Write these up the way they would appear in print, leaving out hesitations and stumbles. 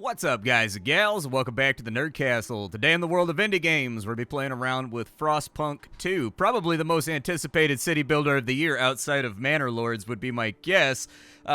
What's up, guys and gals? Welcome back to the Nerd Castle. Today in the world of indie games, we'll be playing around with Frostpunk 2. Probably the most anticipated city builder of the year outside of Manor Lords would be my guess.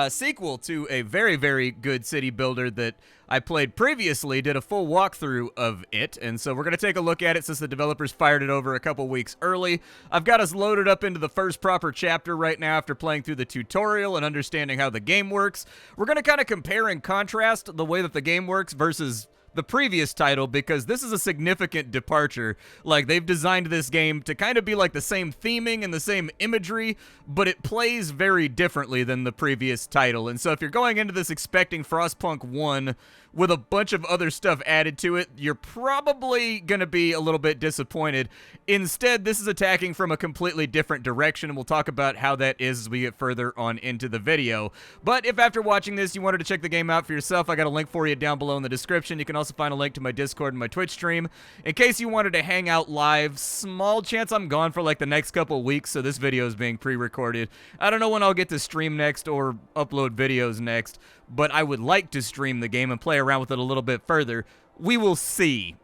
Sequel to a very, very good city builder that I played previously, did a full walkthrough of it, and so we're going to take a look at it since the developers fired it over a couple weeks early. I've got us loaded up into the first proper chapter right now after playing through the tutorial and understanding how the game works. We're going to kind of compare and contrast the way that the game works versus the previous title, because this is a significant departure. Like, they've designed this game to kind of be like the same theming and the same imagery, but it plays very differently than the previous title. And so if you're going into this expecting Frostpunk 1 with a bunch of other stuff added to it, you're probably gonna be a little bit disappointed. Instead, this is attacking from a completely different direction, and we'll talk about how that is as we get further on into the video. But if after watching this you wanted to check the game out for yourself, I got a link for you down below in the description. You can also find a link to my Discord and my Twitch stream. In case you wanted to hang out live, small chance I'm gone for like the next couple weeks, so this video is being pre-recorded. I don't know when I'll get to stream next or upload videos next, but I would like to stream the game and play around with it a little bit further. We will see.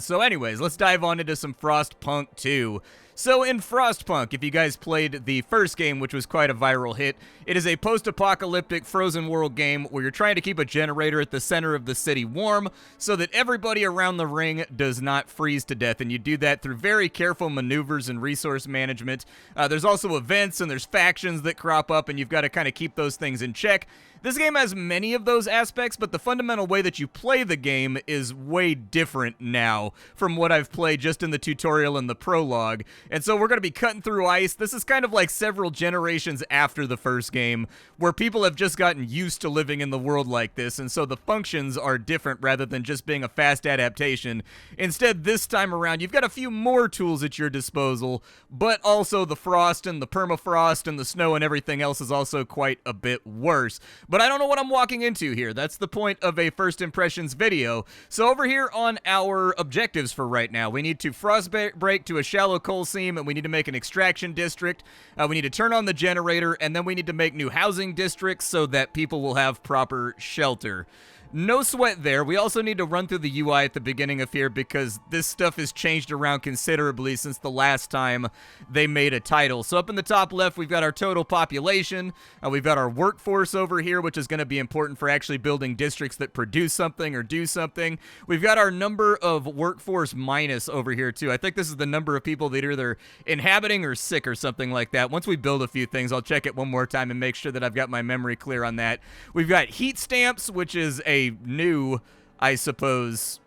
So anyways, let's dive on into some Frostpunk 2. So in Frostpunk, if you guys played the first game, which was quite a viral hit, it is a post-apocalyptic frozen world game where you're trying to keep a generator at the center of the city warm so that everybody around the ring does not freeze to death, and you do that through very careful maneuvers and resource management. There's also events and there's factions that crop up, and you've got to kind of keep those things in check. This game has many of those aspects, but the fundamental way that you play the game is way different now from what I've played just in the tutorial and the prologue. And so we're going to be cutting through ice. This is kind of like several generations after the first game, where people have just gotten used to living in the world like this, and so the functions are different rather than just being a fast adaptation. Instead, this time around, you've got a few more tools at your disposal, but also the frost and the permafrost and the snow and everything else is also quite a bit worse. But I don't know what I'm walking into here. That's the point of a first impressions video. So over here on our objectives for right now, we need to frostbreak to a shallow coal seam, and we need to make an extraction district. We need to turn on the generator, and then we need to make new housing districts so that people will have proper shelter. No sweat there. We also need to run through the UI at the beginning of here because this stuff has changed around considerably since the last time they made a title. So up in the top left, we've got our total population. We've got our workforce over here, which is going to be important for actually building districts that produce something or do something. We've got our number of workforce minus over here, too. I think this is the number of people that are either inhabiting or sick or something like that. Once we build a few things, I'll check it one more time and make sure that I've got my memory clear on that. We've got heat stamps, which is a new, I suppose,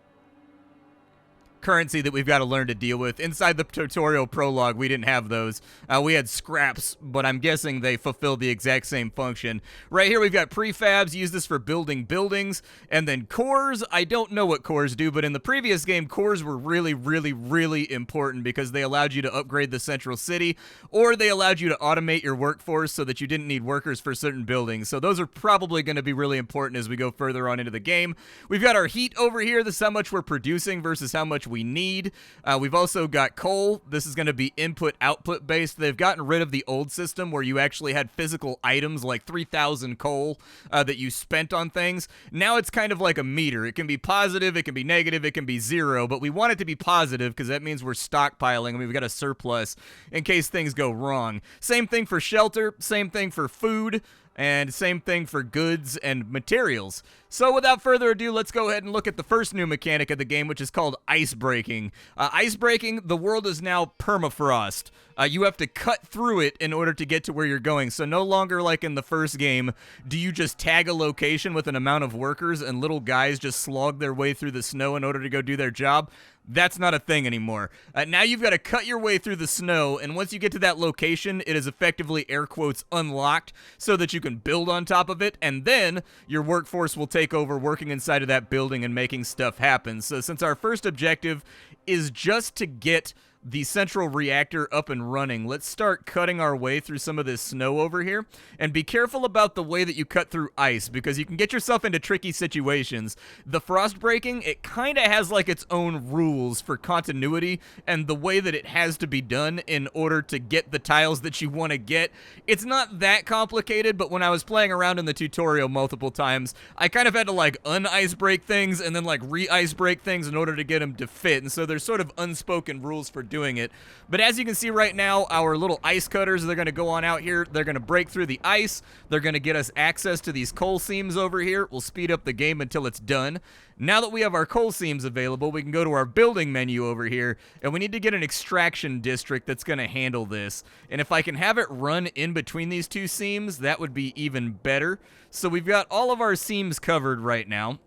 currency that we've got to learn to deal with. Inside the tutorial prologue, we didn't have those. We had scraps, but I'm guessing they fulfill the exact same function. Right here, we've got prefabs. Use this for building buildings. And then cores. I don't know what cores do, but in the previous game, cores were really, really, really important because they allowed you to upgrade the central city, or they allowed you to automate your workforce so that you didn't need workers for certain buildings. So those are probably going to be really important as we go further on into the game. We've got our heat over here. This is how much we're producing versus how much we need. We've also got coal. This is going to be input-output based. They've gotten rid of the old system where you actually had physical items like 3,000 coal that you spent on things. Now it's kind of like a meter. It can be positive, it can be negative, it can be zero, but we want it to be positive because that means we're stockpiling and we've got a surplus in case things go wrong. Same thing for shelter, same thing for food, and same thing for goods and materials. So without further ado, let's go ahead and look at the first new mechanic of the game, which is called ice breaking. Ice breaking, the world is now permafrost. You have to cut through it in order to get to where you're going. So no longer like in the first game, do you just tag a location with an amount of workers and little guys just slog their way through the snow in order to go do their job. That's not a thing anymore. Now you've got to cut your way through the snow, and once you get to that location, it is effectively, air quotes, unlocked so that you can build on top of it, and then your workforce will take over working inside of that building and making stuff happen. So since our first objective is just to get the central reactor up and running, let's start cutting our way through some of this snow over here. And be careful about the way that you cut through ice, because you can get yourself into tricky situations. The frost breaking, it kind of has like its own rules for continuity and the way that it has to be done in order to get the tiles that you want to get. It's not that complicated, but when I was playing around in the tutorial multiple times, I kind of had to like un-ice break things and then like re-ice break things in order to get them to fit. And so there's sort of unspoken rules for doing it. But as you can see right now, our little ice cutters, they're going to go on out here. They're going to break through the ice. They're going to get us access to these coal seams over here. We'll speed up the game until it's done. Now that we have our coal seams available, we can go to our building menu over here, and we need to get an extraction district that's going to handle this. And if I can have it run in between these two seams, that would be even better. So we've got all of our seams covered right now,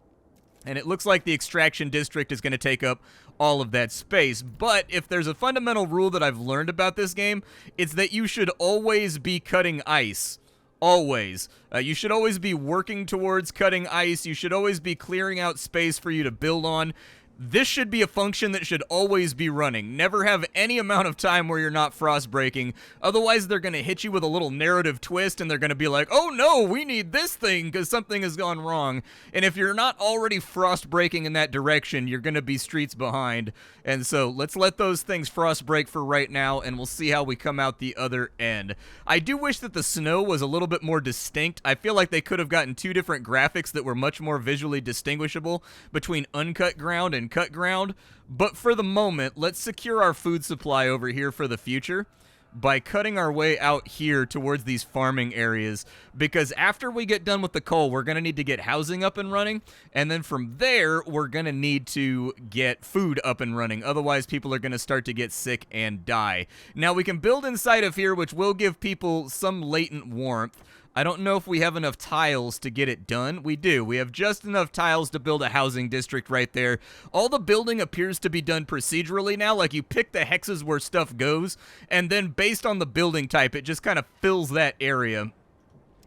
and it looks like the extraction district is going to take up all of that space. But if there's a fundamental rule that I've learned about this game, it's that you should always be cutting ice. Always. You should always be working towards cutting ice. You should always be clearing out space for you to build on. This should be a function that should always be running. Never have any amount of time where you're not frost breaking. Otherwise, they're going to hit you with a little narrative twist, and they're going to be like, oh no, we need this thing because something has gone wrong. And if you're not already frost breaking in that direction, you're going to be streets behind. And so let's let those things frost break for right now, and we'll see how we come out the other end. I do wish that the snow was a little bit more distinct. I feel like they could have gotten two different graphics that were much more visually distinguishable between uncut ground and cut ground. But for the moment, let's secure our food supply over here for the future by cutting our way out here towards these farming areas, because after we get done with the coal, we're going to need to get housing up and running, and then from there, we're going to need to get food up and running. Otherwise, people are going to start to get sick and die. Now, we can build inside of here, which will give people some latent warmth. I don't know if we have enough tiles to get it done. We do. We have just enough tiles to build a housing district right there. All the building appears to be done procedurally now. Like, you pick the hexes where stuff goes, and then based on the building type, it just kind of fills that area.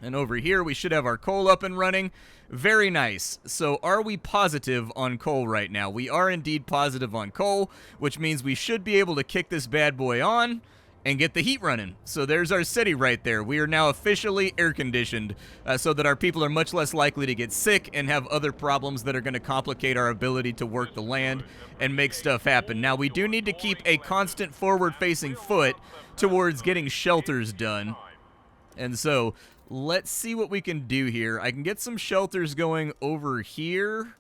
And over here, we should have our coal up and running. Very nice. So are we positive on coal right now? We are indeed positive on coal, which means we should be able to kick this bad boy on and get the heat running. So there's our city right there. We are now officially air-conditioned so that our people are much less likely to get sick and have other problems that are going to complicate our ability to work the land and make stuff happen. Now, we do need to keep a constant forward-facing foot towards getting shelters done. And so let's see what we can do here. I can get some shelters going over here,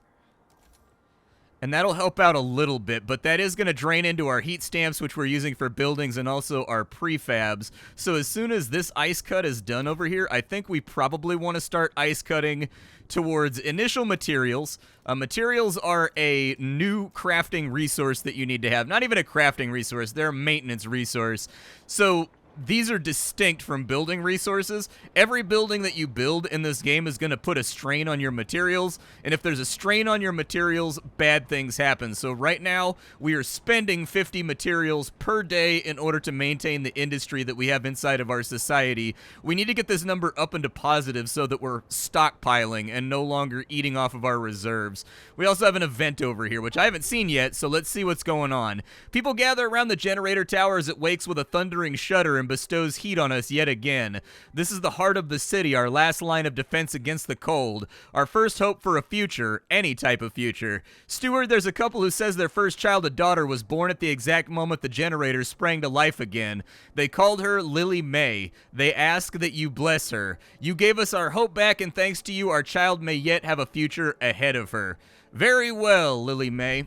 and that'll help out a little bit, but that is going to drain into our heat stamps, which we're using for buildings, and also our prefabs. So as soon as this ice cut is done over here, I think we probably want to start ice cutting towards initial materials. Materials are a new crafting resource that you need to have. Not even a crafting resource, they're a maintenance resource. So these are distinct from building resources. Every building that you build in this game is going to put a strain on your materials, and if there's a strain on your materials, bad things happen. So right now, we are spending 50 materials per day in order to maintain the industry that we have inside of our society. We need to get this number up into positive so that we're stockpiling and no longer eating off of our reserves. We also have an event over here, which I haven't seen yet, so let's see what's going on. People gather around the generator tower as it wakes with a thundering shudder and bestows heat on us yet again. This is the heart of the city, our last line of defense against the cold, our first hope for a future, any type of future. Steward, there's a couple who says their first child, a daughter, was born at the exact moment the generator sprang to life again. They called her Lily May. They ask that you bless her. You gave us our hope back, and thanks to you, our child may yet have a future ahead of her. Very well, Lily May.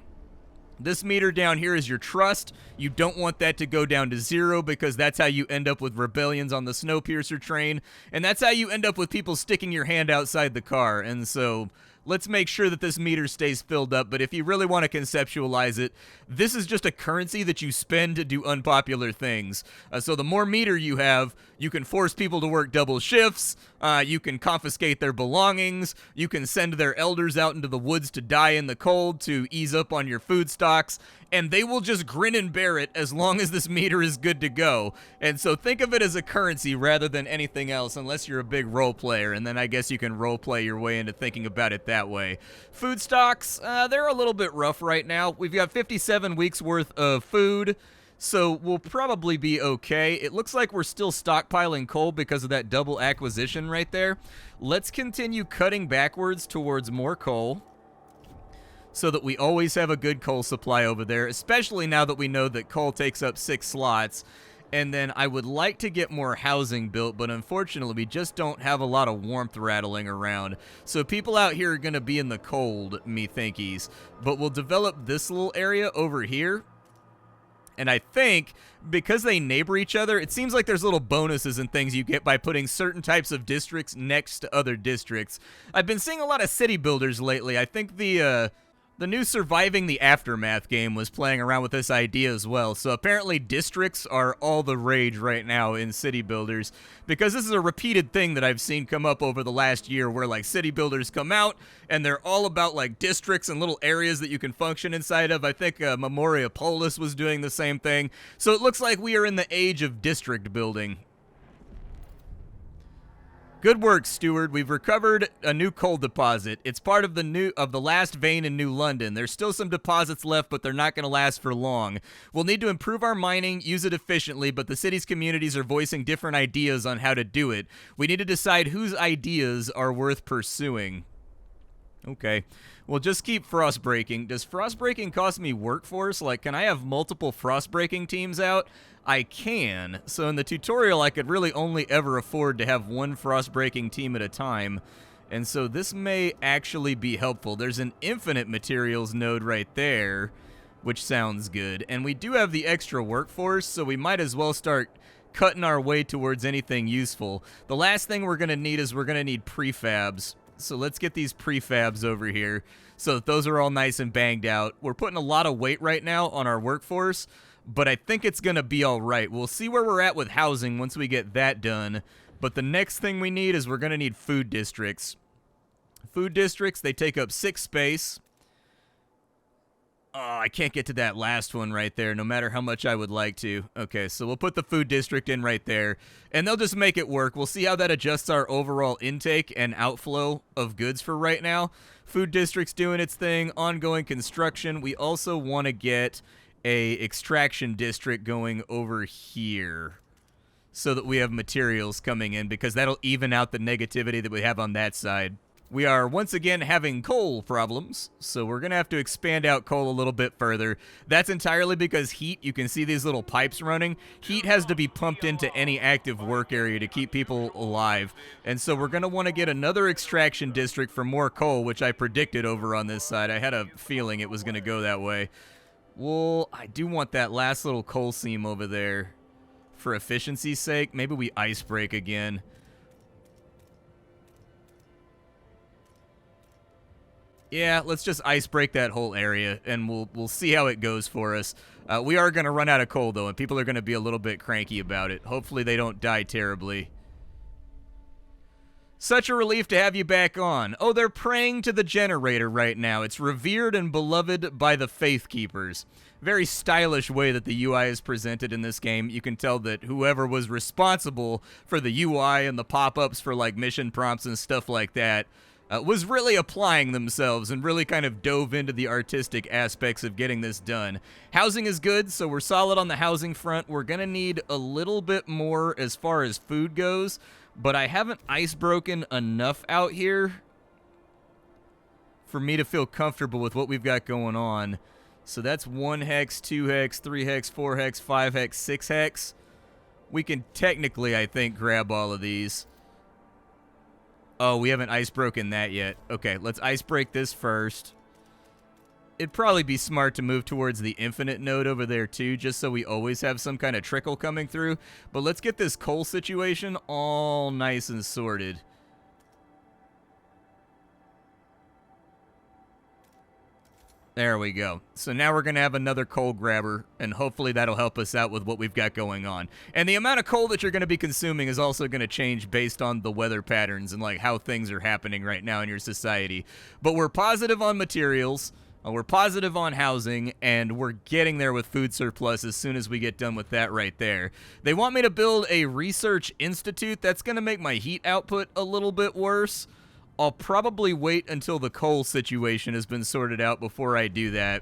This meter down here is your trust. You don't want that to go down to 0 because that's how you end up with rebellions on the Snowpiercer train, and that's how you end up with people sticking your hand outside the car. And so let's make sure that this meter stays filled up. But if you really want to conceptualize it, this is just a currency that you spend to do unpopular things. So the more meter you have, you can force people to work double shifts, you can confiscate their belongings, you can send their elders out into the woods to die in the cold to ease up on your food stocks, and they will just grin and bear it as long as this meter is good to go. And so think of it as a currency rather than anything else, unless you're a big role player, and then I guess you can role play your way into thinking about it that way. Food stocks, they're a little bit rough right now. We've got 57 weeks worth of food, So we'll probably be okay. It looks like we're still stockpiling coal because of that double acquisition right there. Let's continue cutting backwards towards more coal so that we always have a good coal supply over there, especially now that we know that coal takes up 6 slots. And then I would like to get more housing built, but unfortunately we just don't have a lot of warmth rattling around. So people out here are going to be in the cold, methinkies. But we'll develop this little area over here. And I think, because they neighbor each other, it seems like there's little bonuses and things you get by putting certain types of districts next to other districts. I've been seeing a lot of city builders lately. I think the new Surviving the Aftermath game was playing around with this idea as well. So apparently districts are all the rage right now in city builders, because this is a repeated thing that I've seen come up over the last year, where like city builders come out and they're all about like districts and little areas that you can function inside of. I think Memoria Polis was doing the same thing. So it looks like we are in the age of district building. Good work, Steward. We've recovered a new coal deposit. It's part of the last vein in New London. There's still some deposits left, but they're not going to last for long. We'll need to improve our mining, use it efficiently, but the city's communities are voicing different ideas on how to do it. We need to decide whose ideas are worth pursuing. Okay. Well, just keep frostbreaking. Does frostbreaking cost me workforce? Like, can I have multiple frostbreaking teams out? I can. So in the tutorial, I could really only ever afford to have one frostbreaking team at a time. And so this may actually be helpful. There's an infinite materials node right there, which sounds good. And we do have the extra workforce, so we might as well start cutting our way towards anything useful. The last thing we're going to need is we're going to need prefabs. So let's get these prefabs over here so that those are all nice and banged out. We're putting a lot of weight right now on our workforce, but I think it's going to be all right. We'll see where we're at with housing once we get that done. But the next thing we need is we're going to need food districts. Food districts, they take up 6 space. Oh, I can't get to that last one right there, no matter how much I would like to. Okay, so we'll put the food district in right there, and they'll just make it work. We'll see how that adjusts our overall intake and outflow of goods for right now. Food district's doing its thing, ongoing construction. We also want to get a extraction district going over here so that we have materials coming in, because that'll even out the negativity that we have on that side. We are once again having coal problems, so we're going to have to expand out coal a little bit further. That's entirely because heat, you can see these little pipes running. Heat has to be pumped into any active work area to keep people alive. And so we're going to want to get another extraction district for more coal, which I predicted over on this side. I had a feeling it was going to go that way. Well, I do want that last little coal seam over there. For efficiency's sake, maybe we ice break again. Yeah, let's just ice break that whole area, and we'll see how it goes for us. We are going to run out of coal, though, and people are going to be a little bit cranky about it. Hopefully they don't die terribly. Such a relief to have you back on. Oh, they're praying to the generator right now. It's revered and beloved by the Faith Keepers. Very stylish way that the UI is presented in this game. You can tell that whoever was responsible for the UI and the pop-ups for, like, mission prompts and stuff like that was really applying themselves and really kind of dove into the artistic aspects of getting this done. Housing is good, so we're solid on the housing front. We're going to need a little bit more as far as food goes, but I haven't ice broken enough out here for me to feel comfortable with what we've got going on. So that's 1 hex, 2 hex, 3 hex, 4 hex, 5 hex, 6 hex. We can technically, I think, grab all of these. Oh, we haven't ice broken that yet. Okay, let's ice break this first. It'd probably be smart to move towards the infinite node over there too, just so we always have some kind of trickle coming through. But let's get this coal situation all nice and sorted. There we go. So now we're going to have another coal grabber, and hopefully that'll help us out with what we've got going on. And the amount of coal that you're going to be consuming is also going to change based on the weather patterns and like how things are happening right now in your society. But we're positive on materials, we're positive on housing, and we're getting there with food surplus as soon as we get done with that right there. They want me to build a research institute. That's going to make my heat output a little bit worse. I'll probably wait until the coal situation has been sorted out before I do that.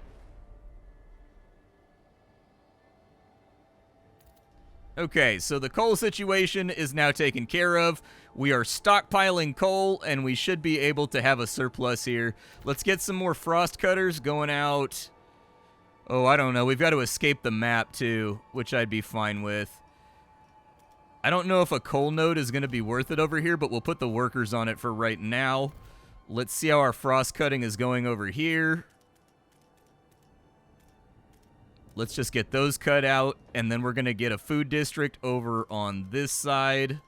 Okay, so the coal situation is now taken care of. We are stockpiling coal, and we should be able to have a surplus here. Let's get some more frost cutters going out. Oh, I don't know. We've got to escape the map, too, which I'd be fine with. I don't know if a coal node is going to be worth it over here, but we'll put the workers on it for right now. Let's see how our frost cutting is going over here. Let's just get those cut out, and then we're going to get a food district over on this side.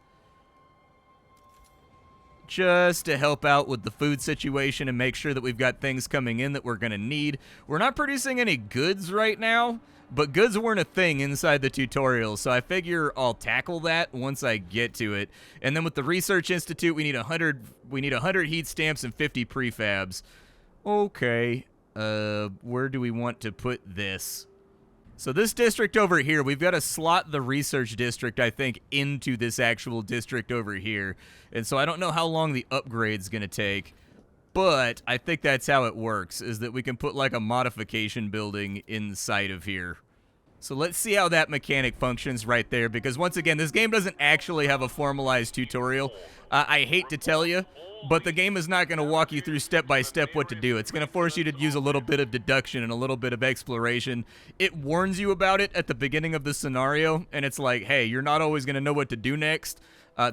Just to help out with the food situation and make sure that we've got things coming in that we're going to need. We're not producing any goods right now, but goods weren't a thing inside the tutorial, so I figure I'll tackle that once I get to it. And then with the Research Institute, we need 100 heat stamps and 50 prefabs. Okay, where do we want to put this? So this district over here, we've got to slot the research district, I think, into this actual district over here. And so I don't know how long the upgrade's going to take, but I think that's how it works, is that we can put like a modification building inside of here. So let's see how that mechanic functions right there, because once again, this game doesn't actually have a formalized tutorial. I hate to tell you, but the game is not going to walk you through step by step what to do. It's going to force you to use a little bit of deduction and a little bit of exploration. It warns you about it at the beginning of the scenario, and it's like, hey, you're not always going to know what to do next.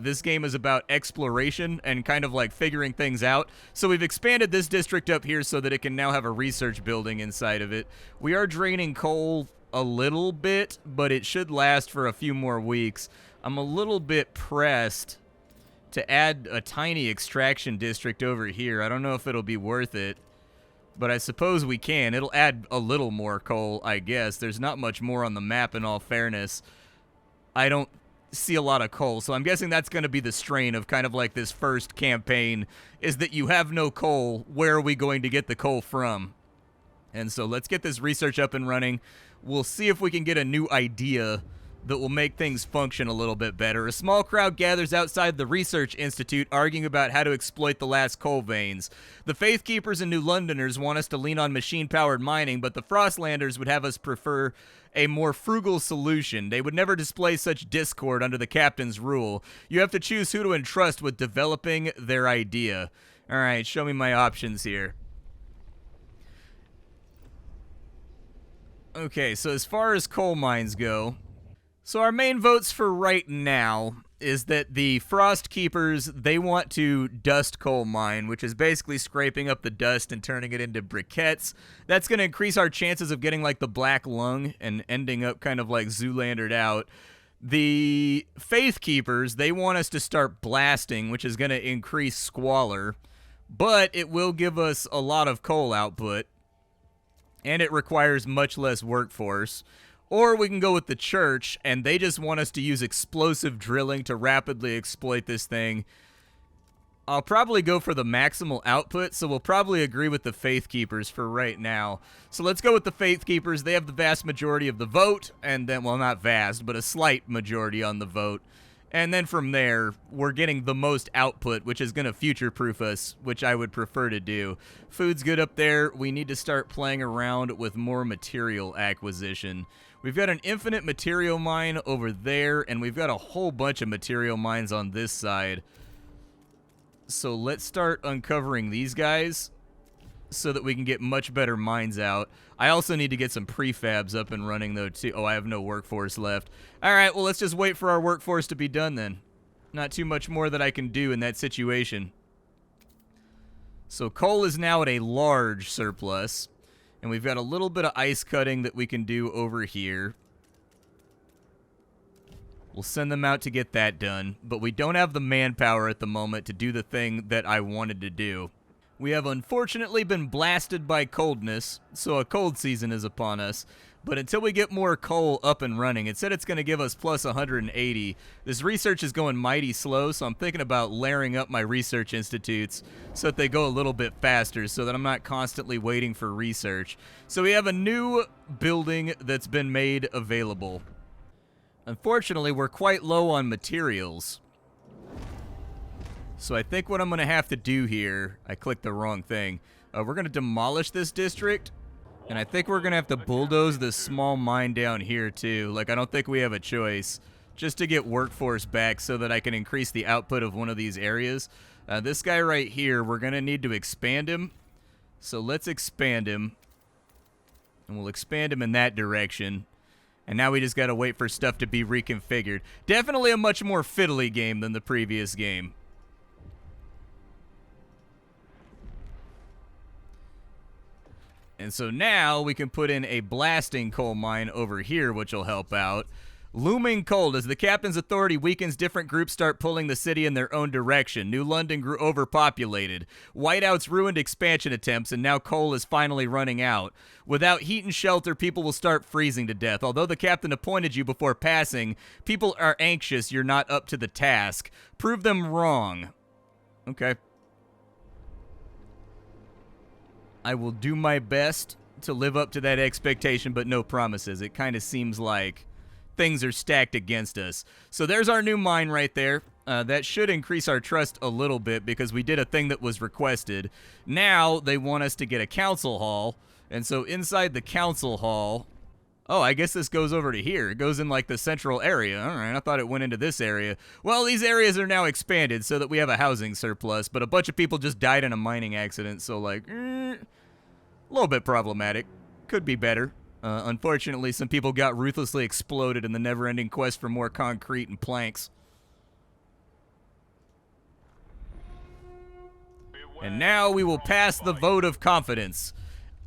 This game is about exploration and kind of like figuring things out. So we've expanded this district up here so that it can now have a research building inside of it. We are draining coal a little bit, but it should last for a few more weeks. I'm a little bit pressed to add a tiny extraction district over here. I don't know if it'll be worth it, but I suppose we can. It'll add a little more coal, I guess. There's not much more on the map, in all fairness. I don't see a lot of coal, so I'm guessing that's going to be the strain of kind of like this first campaign, is that you have no coal. Where are we going to get the coal from? And so let's get this research up and running. We'll see if we can get a new idea that will make things function a little bit better. A small crowd gathers outside the Research Institute arguing about how to exploit the last coal veins. The Faith Keepers and New Londoners want us to lean on machine-powered mining, but the Frostlanders would have us prefer a more frugal solution. They would never display such discord under the captain's rule. You have to choose who to entrust with developing their idea. All right, show me my options here. Okay, so as far as coal mines go, so our main votes for right now is that the Frost Keepers, they want to dust coal mine, which is basically scraping up the dust and turning it into briquettes. That's going to increase our chances of getting like the black lung and ending up kind of like Zoolandered out. The Faith Keepers, they want us to start blasting, which is going to increase squalor, but it will give us a lot of coal output, and it requires much less workforce. Or we can go with the church, and they just want us to use explosive drilling to rapidly exploit this thing. I'll probably go for the maximal output, so we'll probably agree with the Faith Keepers for right now. So let's go with the Faith Keepers. They have the vast majority of the vote, and then, well, not vast, but a slight majority on the vote. And then from there, we're getting the most output, which is going to future-proof us, which I would prefer to do. Food's good up there. We need to start playing around with more material acquisition. We've got an infinite material mine over there, and we've got a whole bunch of material mines on this side. So let's start uncovering these guys so that we can get much better mines out. I also need to get some prefabs up and running, though, too. Oh, I have no workforce left. All right, well, let's just wait for our workforce to be done, then. Not too much more that I can do in that situation. So coal is now at a large surplus, and we've got a little bit of ice cutting that we can do over here. We'll send them out to get that done, but we don't have the manpower at the moment to do the thing that I wanted to do. We have unfortunately been blasted by coldness, so a cold season is upon us. But until we get more coal up and running, it said it's going to give us plus 180. This research is going mighty slow, so I'm thinking about layering up my research institutes so that they go a little bit faster, so that I'm not constantly waiting for research. So we have a new building that's been made available. Unfortunately, we're quite low on materials. So I think what I'm going to have to do here, I clicked the wrong thing. We're going to demolish this district, and I think we're going to have to bulldoze this small mine down here too. Like, I don't think we have a choice, just to get workforce back so that I can increase the output of one of these areas. This guy right here, we're going to need to expand him. So let's expand him. And we'll expand him in that direction. And now we just got to wait for stuff to be reconfigured. Definitely a much more fiddly game than the previous game. And so now we can put in a blasting coal mine over here, which will help out. Looming cold. As the captain's authority weakens, different groups start pulling the city in their own direction. New London grew overpopulated. Whiteouts ruined expansion attempts, and now coal is finally running out. Without heat and shelter, people will start freezing to death. Although the captain appointed you before passing, people are anxious you're not up to the task. Prove them wrong. Okay. I will do my best to live up to that expectation, but no promises. It kind of seems like things are stacked against us. So there's our new mine right there. That should increase our trust a little bit because we did a thing that was requested. Now they want us to get a council hall. And so inside the council hall... Oh, I guess this goes over to here. It goes in like the central area. All right, I thought it went into this area. Well, these areas are now expanded so that we have a housing surplus, but a bunch of people just died in a mining accident, so like, a little bit problematic. Could be better. Unfortunately, some people got ruthlessly exploded in the never-ending quest for more concrete and planks. And now we will pass the vote of confidence.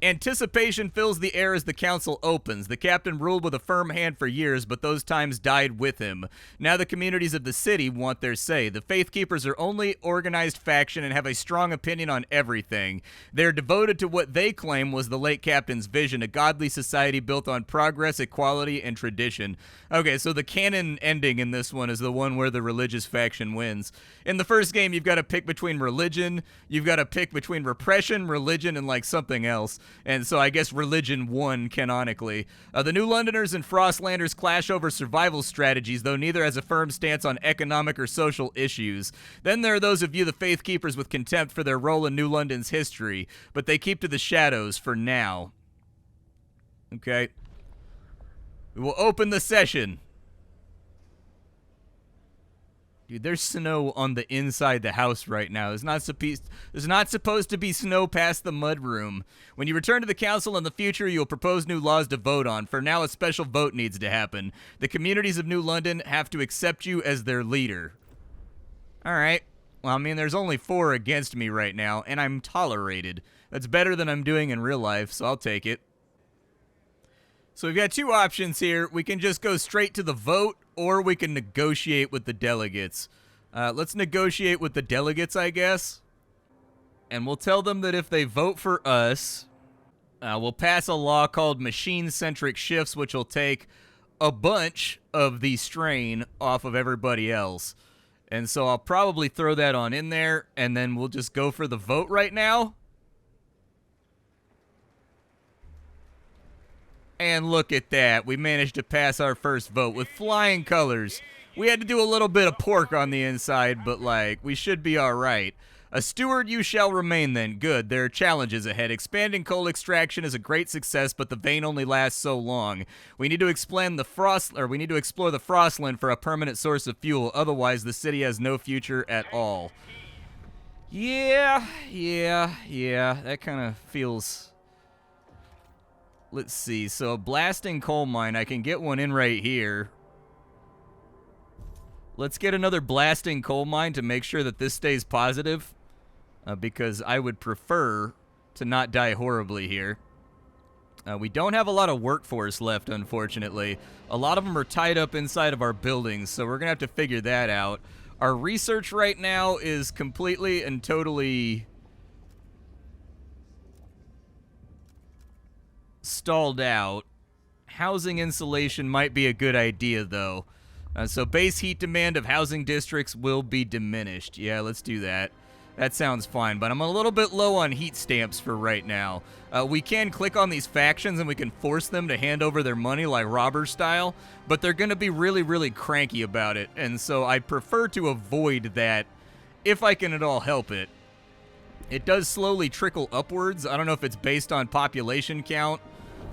Anticipation fills the air as the council opens. The captain ruled with a firm hand for years, but those times died with him. Now the communities of the city want their say. The Faith Keepers are only organized faction and have a strong opinion on everything. They're devoted to what they claim was the late captain's vision, a godly society built on progress, equality, and tradition. Okay, so the canon ending in this one is the one where the religious faction wins. In the first game, you've got to pick between religion, you've got to pick between repression, religion, and like something else. And so I guess religion won canonically. The New Londoners and Frostlanders clash over survival strategies, though neither has a firm stance on economic or social issues. Then there are those who view the Faith Keepers with contempt for their role in New London's history, but they keep to the shadows for now. Okay. We will open the session. Dude, there's snow on the inside the house right now. There's not supposed to be snow past the mudroom. When you return to the council in the future, you'll propose new laws to vote on. For now, a special vote needs to happen. The communities of New London have to accept you as their leader. All right. Well, I mean, there's only 4 against me right now, and I'm tolerated. That's better than I'm doing in real life, so I'll take it. So we've got 2 options here. We can just go straight to the vote, or we can negotiate with the delegates. Let's negotiate with the delegates, I guess. And we'll tell them that if they vote for us, we'll pass a law called machine-centric shifts, which will take a bunch of the strain off of everybody else. And so I'll probably throw that on in there, and then we'll just go for the vote right now. And look at that. We managed to pass our first vote with flying colors. We had to do a little bit of pork on the inside, but, like, we should be all right. A steward you shall remain then. Good. There are challenges ahead. Expanding coal extraction is a great success, but the vein only lasts so long. We need to explore the Frostland for a permanent source of fuel. Otherwise, the city has no future at all. Yeah. That kind of feels... Let's see, so a blasting coal mine, I can get one in right here. Let's get another blasting coal mine to make sure that this stays positive, because I would prefer to not die horribly here. We don't have a lot of workforce left, unfortunately. A lot of them are tied up inside of our buildings, so we're going to have to figure that out. Our research right now is completely and totally... stalled out. Housing insulation might be a good idea, though. So base heat demand of housing districts will be diminished. Yeah, let's do that. That sounds fine, but I'm a little bit low on heat stamps for right now. We can click on these factions and we can force them to hand over their money like robber style, but they're going to be really, really cranky about it, and so I prefer to avoid that if I can at all help it. It does slowly trickle upwards. I don't know if it's based on population count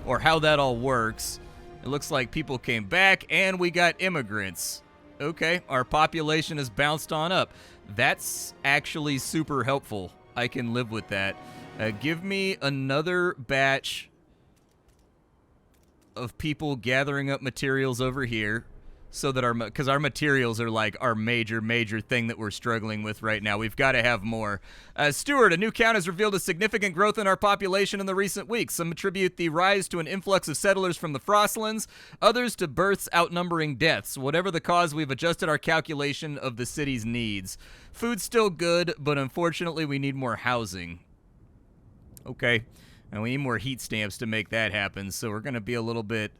or how that all works. It looks like people came back, and we got immigrants. Okay, our population has bounced on up. That's actually super helpful. I can live with that. Give me another batch of people gathering up materials over here so that because our materials are like our major thing that we're struggling with right now. We've got to have more. Stuart, a new count has revealed a significant growth in our population in the recent weeks. Some attribute the rise to an influx of settlers from the Frostlands, others to births outnumbering deaths. Whatever the cause, we've adjusted our calculation of the city's needs. Food's still good, but unfortunately we need more housing. Okay. And we need more heat stamps to make that happen, so we're going to be a little bit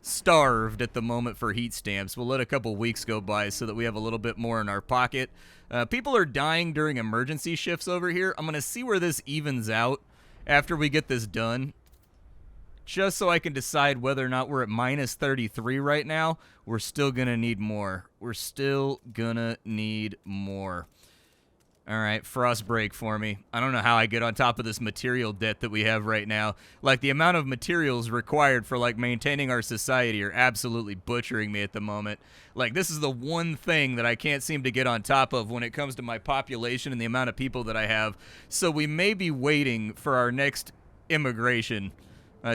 starved at the moment for heat stamps. We'll let a couple weeks go by so that we have a little bit more in our pocket. People are dying during emergency shifts over here. I'm going to see where this evens out after we get this done, just so I can decide whether or not we're at minus 33 right now. We're still going to need more. We're still going to need more. All right, frost break for me. I don't know how I get on top of this material debt that we have right now. Like, the amount of materials required for, like, maintaining our society are absolutely butchering me at the moment. Like, this is the one thing that I can't seem to get on top of when it comes to my population and the amount of people that I have. So we may be waiting for our next immigration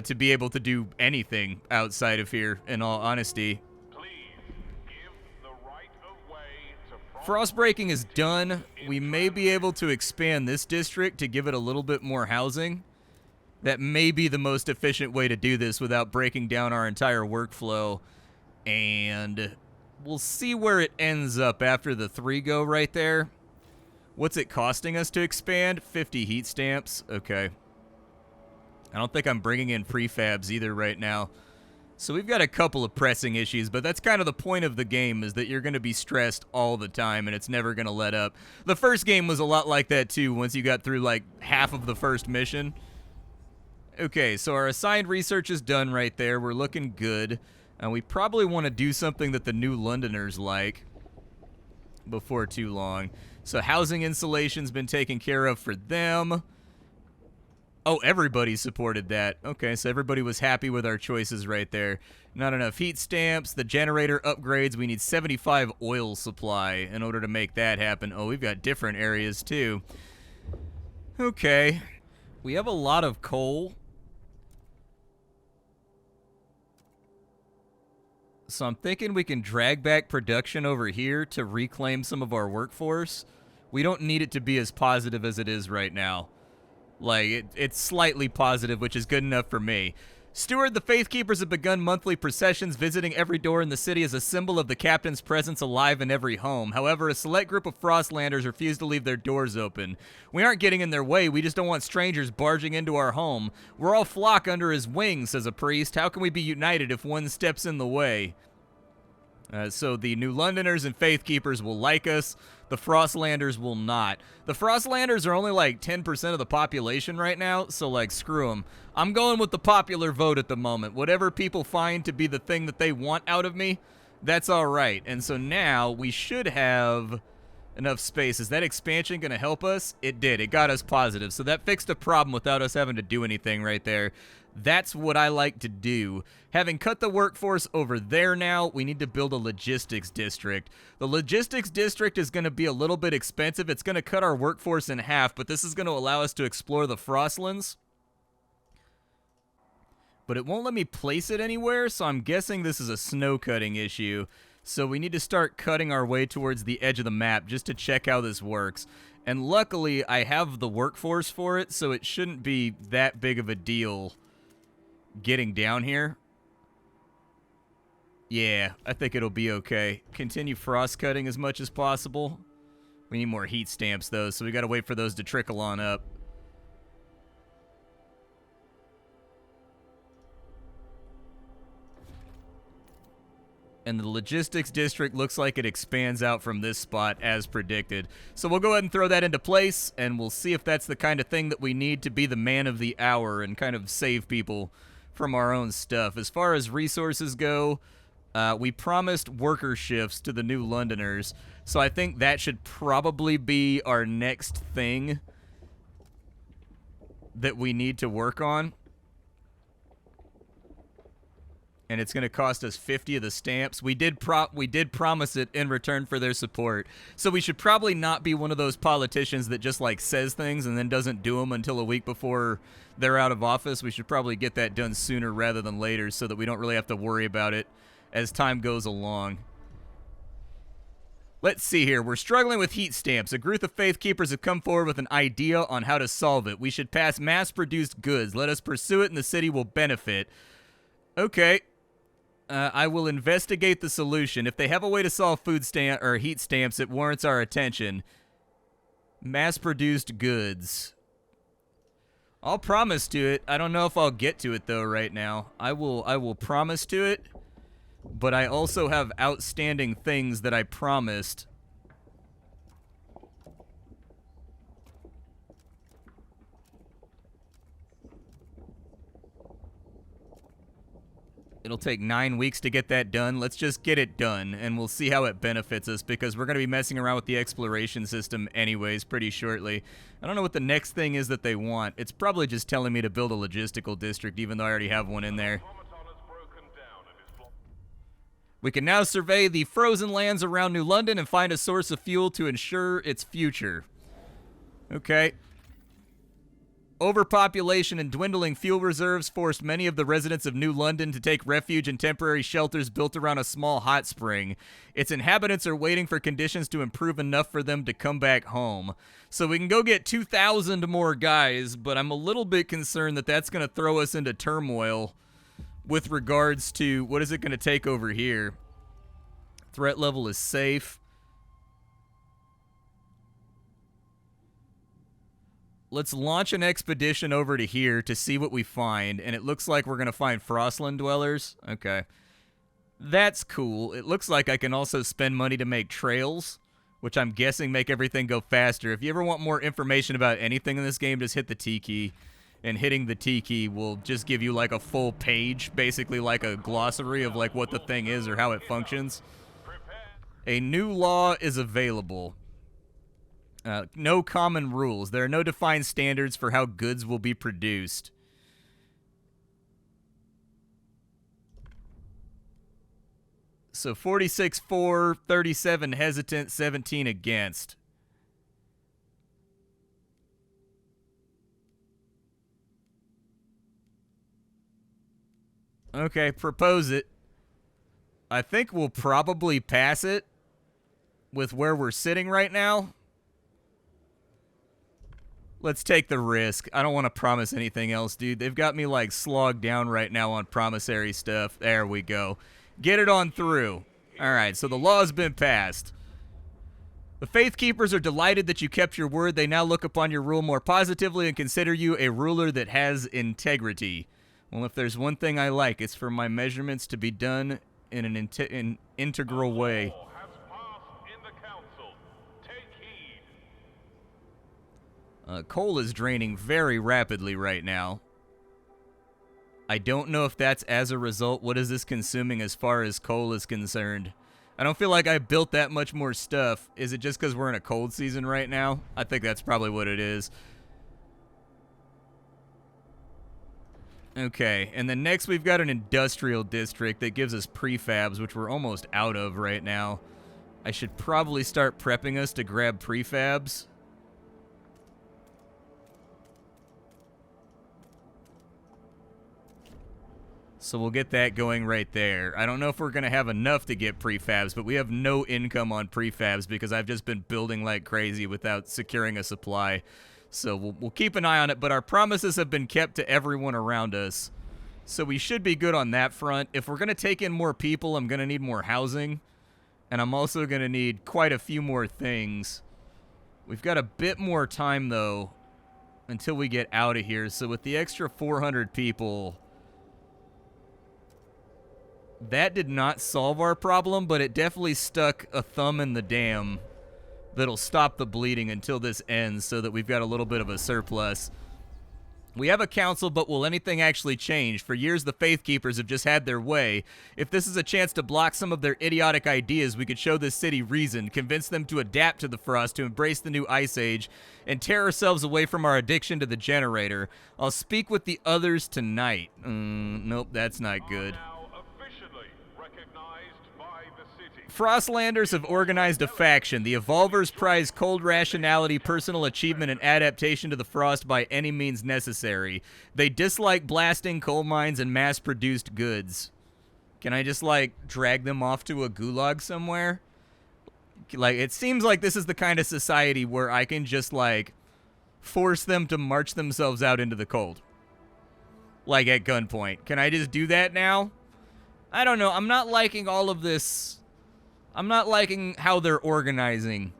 to be able to do anything outside of here, in all honesty. Frost breaking is done. We may be able to expand this district to give it a little bit more housing. That may be the most efficient way to do this without breaking down our entire workflow. And we'll see where it ends up after the 3 go right there. What's it costing us to expand? 50 heat stamps. Okay. I don't think I'm bringing in prefabs either right now. So we've got a couple of pressing issues, but that's kind of the point of the game, is that you're going to be stressed all the time, and it's never going to let up. The first game was a lot like that, too, once you got through, like, half of the first mission. Okay, so our assigned research is done right there. We're looking good. And we probably want to do something that the New Londoners like before too long. So housing insulation's been taken care of for them. Oh, everybody supported that. Okay, so everybody was happy with our choices right there. Not enough heat stamps. The generator upgrades. We need 75 oil supply in order to make that happen. Oh, we've got different areas, too. Okay. We have a lot of coal. So I'm thinking we can drag back production over here to reclaim some of our workforce. We don't need it to be as positive as it is right now. Like, it's slightly positive, which is good enough for me. Steward, the Faith Keepers have begun monthly processions, visiting every door in the city as a symbol of the captain's presence alive in every home. However, a select group of Frostlanders refuse to leave their doors open. We aren't getting in their way, we just don't want strangers barging into our home. We're all flock under his wing, says a priest. How can we be united if one steps in the way? So the New Londoners and Faith Keepers will like us. The Frostlanders will not. The Frostlanders are only like 10% of the population right now, so like screw them. I'm going with the popular vote at the moment. Whatever people find to be the thing that they want out of me, that's all right. And so now we should have enough space. Is that expansion going to help us? It did. It got us positive. So that fixed a problem without us having to do anything right there. That's what I like to do. Having cut the workforce over there now, we need to build a logistics district. The logistics district is going to be a little bit expensive. It's going to cut our workforce in half, but this is going to allow us to explore the Frostlands. But it won't let me place it anywhere, so I'm guessing this is a snow cutting issue. So we need to start cutting our way towards the edge of the map just to check how this works. And luckily, I have the workforce for it, so it shouldn't be that big of a deal getting down here. Yeah, I think it'll be okay. Continue frost cutting as much as possible. We need more heat stamps, though, so we gotta wait for those to trickle on up. And the logistics district looks like it expands out from this spot as predicted. So we'll go ahead and throw that into place, and we'll see if that's the kind of thing that we need to be the man of the hour and kind of save people from our own stuff. As far as resources go, we promised worker shifts to the New Londoners, so I think that should probably be our next thing that we need to work on. and it's going to cost us 50 of the stamps. We did promise it in return for their support. So we should probably not be one of those politicians that just like says things and then doesn't do them until a week before they're out of office. We should probably get that done sooner rather than later so that we don't really have to worry about it as time goes along. Let's see here. We're struggling with heat stamps. A group of faith keepers have come forward with an idea on how to solve it. We should pass mass-produced goods. Let us pursue it and the city will benefit. Okay. I will investigate the solution. If they have a way to solve food stamp or heat stamps, it warrants our attention. Mass-produced goods. I'll promise to it. I don't know if I'll get to it though right now. I will promise to it, but I also have outstanding things that I promised. It'll take 9 weeks to get that done. Let's just get it done, and we'll see how it benefits us, because we're going to be messing around with the exploration system anyways pretty shortly. I don't know what the next thing is that they want. It's probably just telling me to build a logistical district, even though I already have one in there. We can now survey the frozen lands around New London and find a source of fuel to ensure its future. Okay. Overpopulation and dwindling fuel reserves forced many of the residents of New London to take refuge in temporary shelters built around a small hot spring. Its inhabitants are waiting for conditions to improve enough for them to come back home. So we can go get 2,000 more guys, but I'm a little bit concerned that that's going to throw us into turmoil with regards to what is it going to take over here. Threat level is safe. Let's launch an expedition over to here to see what we find, and it looks like we're going to find Frostland dwellers. Okay. That's cool. It looks like I can also spend money to make trails, which I'm guessing make everything go faster. If you ever want more information about anything in this game, just hit the T key, and hitting the T key will just give you like a full page, basically like a glossary of like what the thing is or how it functions. A new law is available. No common rules. There are no defined standards for how goods will be produced. So 46 for, 37 hesitant, 17 against. Okay, propose it. I think we'll probably pass it with where we're sitting right now. Let's take the risk. I don't want to promise anything else, dude. They've got me, like, slogged down right now on promissory stuff. There we go. Get it on through. All right, so the law's been passed. The Faith Keepers are delighted that you kept your word. They now look upon your rule more positively and consider you a ruler that has integrity. Well, if there's one thing I like, it's for my measurements to be done in an integral way. Coal is draining very rapidly right now. I don't know if that's as a result. What is this consuming as far as coal is concerned? I don't feel like I built that much more stuff. Is it just because we're in a cold season right now? I think that's probably what it is. Okay, and then next we've got an industrial district that gives us prefabs, which we're almost out of right now. I should probably start prepping us to grab prefabs. So we'll get that going right there. I don't know if we're going to have enough to get prefabs, but we have no income on prefabs because I've just been building like crazy without securing a supply. So we'll keep an eye on it, but our promises have been kept to everyone around us. So we should be good on that front. If we're going to take in more people, I'm going to need more housing. And I'm also going to need quite a few more things. We've got a bit more time, though, until we get out of here. So with the extra 400 people, that did not solve our problem, but it definitely stuck a thumb in the dam that'll stop the bleeding until this ends so that we've got a little bit of a surplus. We have a council, but will anything actually change? For years, the Faith Keepers have just had their way. If this is a chance to block some of their idiotic ideas, we could show this city reason, convince them to adapt to the frost, to embrace the new ice age, and tear ourselves away from our addiction to the generator. I'll speak with the others tonight. Nope, that's not good. Frostlanders have organized a faction. The Evolvers prize cold rationality, personal achievement, and adaptation to the frost by any means necessary. They dislike blasting coal mines and mass-produced goods. Can I just, like, drag them off to a gulag somewhere? Like, it seems like this is the kind of society where I can just, like, force them to march themselves out into the cold. Like, at gunpoint. Can I just do that now? I don't know. I'm not liking all of this. I'm not liking how they're organizing.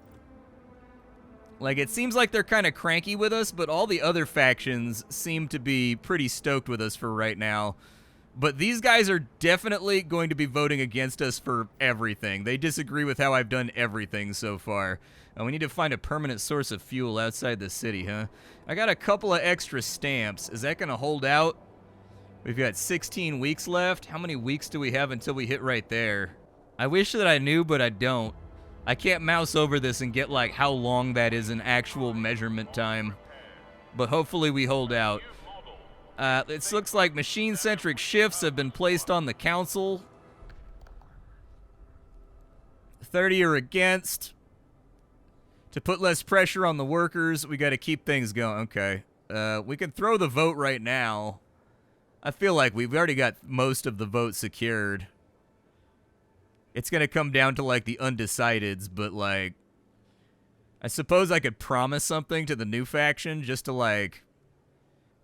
Like, it seems like they're kind of cranky with us, but all the other factions seem to be pretty stoked with us for right now. But these guys are definitely going to be voting against us for everything. They disagree with how I've done everything so far. And we need to find a permanent source of fuel outside the city, huh? I got a couple of extra stamps. Is that going to hold out? We've got 16 weeks left. How many weeks do we have until we hit right there? I wish that I knew, but I don't. I can't mouse over this and get, like, how long that is in actual measurement time. But hopefully we hold out. It looks like machine-centric shifts have been placed on the council. 30 are against. To put less pressure on the workers, we got to keep things going. Okay. We can throw the vote right now. I feel like we've already got most of the vote secured. It's going to come down to, like, the undecideds, but, like, I suppose I could promise something to the new faction just to, like,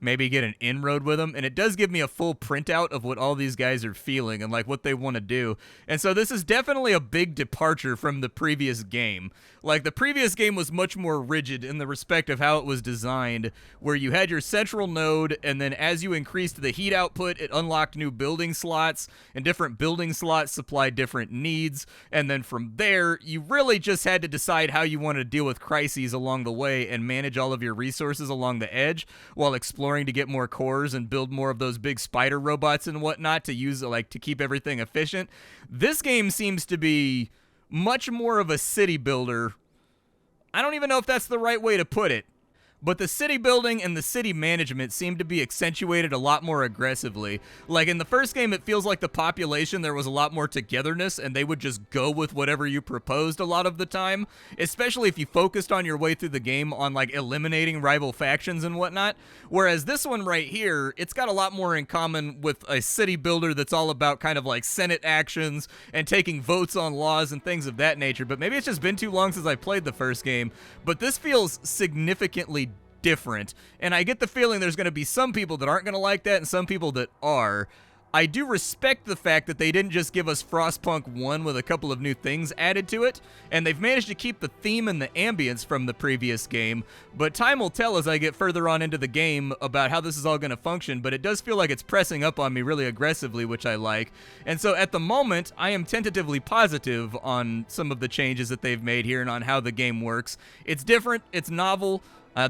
maybe get an inroad with them. And it does give me a full printout of what all these guys are feeling and, like, what they want to do. And so this is definitely a big departure from the previous game. Like, the previous game was much more rigid in the respect of how it was designed, where you had your central node, and then as you increased the heat output, it unlocked new building slots, and different building slots supplied different needs. And then from there, you really just had to decide how you wanted to deal with crises along the way and manage all of your resources along the edge while exploring to get more cores and build more of those big spider robots and whatnot to use, like, to keep everything efficient. This game seems to be much more of a city builder. I don't even know if that's the right way to put it, but the city building and the city management seem to be accentuated a lot more aggressively. Like, in the first game, it feels like the population, there was a lot more togetherness, and they would just go with whatever you proposed a lot of the time, especially if you focused on your way through the game on, like, eliminating rival factions and whatnot. Whereas this one right here, it's got a lot more in common with a city builder that's all about kind of, like, Senate actions and taking votes on laws and things of that nature. But maybe it's just been too long since I played the first game, but this feels significantly different, and I get the feeling there's going to be some people that aren't going to like that and some people that are. I do respect the fact that they didn't just give us Frostpunk 1 with a couple of new things added to it, and they've managed to keep the theme and the ambience from the previous game, but time will tell as I get further on into the game about how this is all going to function, but it does feel like it's pressing up on me really aggressively, which I like. And so at the moment, I am tentatively positive on some of the changes that they've made here and on how the game works. It's different, it's novel.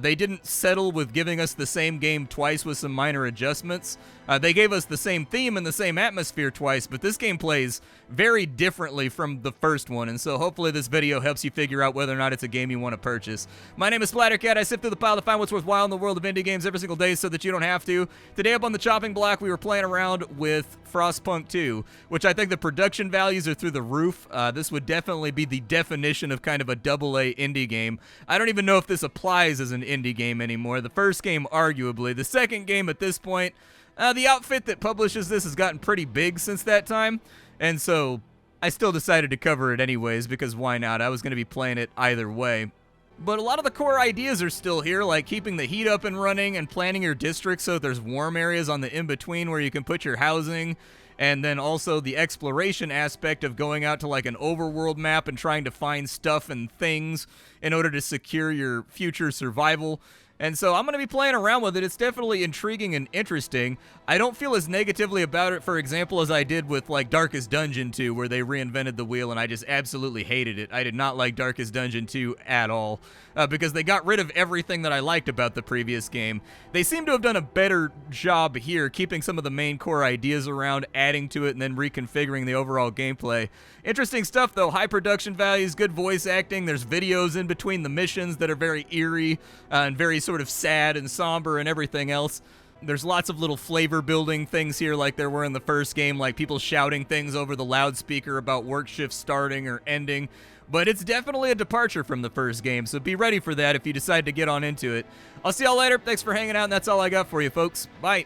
They didn't settle with giving us the same game twice with some minor adjustments. They gave us the same theme and the same atmosphere twice, but this game plays very differently from the first one, and so hopefully this video helps you figure out whether or not it's a game you want to purchase. My name is Splattercat. I sift through the pile to find what's worthwhile in the world of indie games every single day so that you don't have to. Today up on the chopping block, we were playing around with Frostpunk 2, which I think the production values are through the roof. This would definitely be the definition of kind of a AA indie game. I don't even know if this applies as an indie game anymore. The first game, arguably. The second game at this point, the outfit that publishes this has gotten pretty big since that time, and so I still decided to cover it anyways, because why not? I was going to be playing it either way. But a lot of the core ideas are still here, like keeping the heat up and running and planning your district so there's warm areas on the in-between where you can put your housing, and then also the exploration aspect of going out to like an overworld map and trying to find stuff and things in order to secure your future survival. And so I'm going to be playing around with it. It's definitely intriguing and interesting. I don't feel as negatively about it, for example, as I did with like Darkest Dungeon 2, where they reinvented the wheel and I just absolutely hated it. I did not like Darkest Dungeon 2 at all, because they got rid of everything that I liked about the previous game. They seem to have done a better job here, keeping some of the main core ideas around, adding to it, and then reconfiguring the overall gameplay. Interesting stuff, though. High production values, good voice acting. There's videos in between the missions that are very eerie and very sort of sad and somber and everything else. There's lots of little flavor building things here like there were in the first game, like people shouting things over the loudspeaker about work shifts starting or ending. But it's definitely a departure from the first game, so be ready for that if you decide to get on into it. I'll see y'all later. Thanks for hanging out, and that's all I got for you, folks. Bye.